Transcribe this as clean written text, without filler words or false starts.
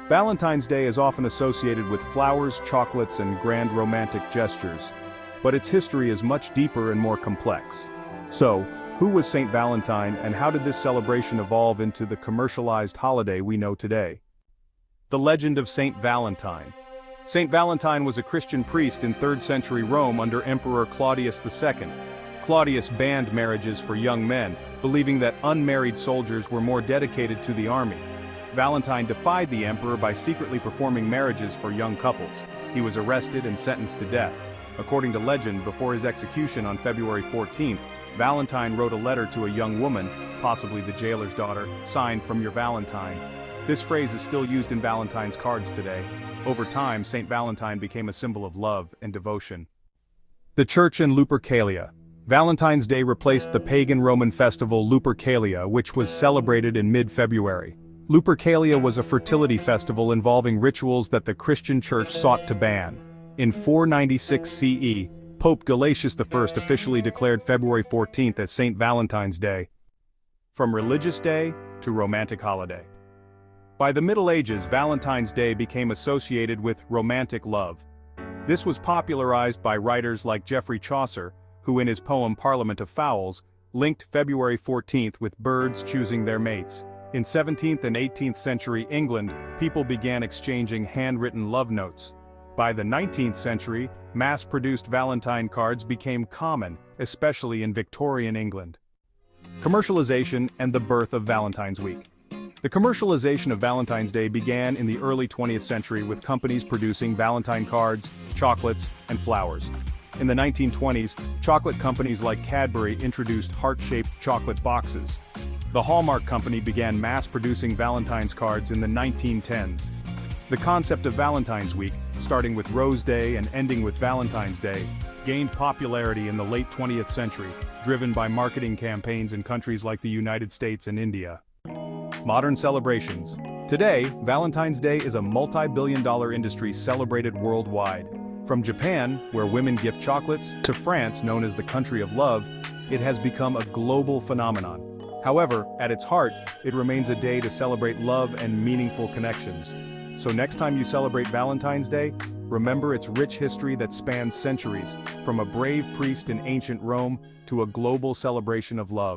Valentine's Day is often associated with flowers, chocolates, and grand romantic gestures, but its history is much deeper and more complex. So, who was Saint Valentine and how did this celebration evolve into the commercialized holiday we know today? The legend of Saint Valentine. Saint Valentine was a Christian priest in 3rd century Rome under Emperor Claudius II. Claudius banned marriages for young men, believing that unmarried soldiers were more dedicated to the army. Valentine defied the emperor by secretly performing marriages for young couples. He was arrested and sentenced to death. According to legend, before his execution on February 14th, Valentine wrote a letter to a young woman, possibly the jailer's daughter, signed "From your Valentine." This phrase is still used in Valentine's cards today. Over time, Saint Valentine became a symbol of love and devotion. The Church and Lupercalia. Valentine's Day replaced the pagan Roman festival Lupercalia, which was celebrated in mid-February. Lupercalia was a fertility festival involving rituals that the Christian Church sought to ban. In 496 CE, Pope Gelasius I officially declared February 14th as Saint Valentine's Day. From religious day to romantic holiday. By the Middle Ages, Valentine's Day became associated with romantic love. This was popularized by writers like Geoffrey Chaucer, who in his poem Parliament of Fowls, linked February 14th with birds choosing their mates. In 17th and 18th century England, people began exchanging handwritten love notes. By the 19th century, mass-produced Valentine cards became common, especially in Victorian England. Commercialization and the birth of Valentine's Week. The commercialization of Valentine's Day began in the early 20th century with companies producing Valentine cards, chocolates, and flowers. In the 1920s, chocolate companies like Cadbury introduced heart-shaped chocolate boxes. The Hallmark Company began mass-producing Valentine's cards in the 1910s. The concept of Valentine's Week, starting with Rose Day and ending with Valentine's Day, gained popularity in the late 20th century, driven by marketing campaigns in countries like the United States and India. Modern celebrations. Today, Valentine's Day is a multi-billion-dollar industry celebrated worldwide. From Japan, where women gift chocolates, to France, known as the country of love, it has become a global phenomenon. However, at its heart, it remains a day to celebrate love and meaningful connections. So next time you celebrate Valentine's Day, remember its rich history that spans centuries, from a brave priest in ancient Rome to a global celebration of love.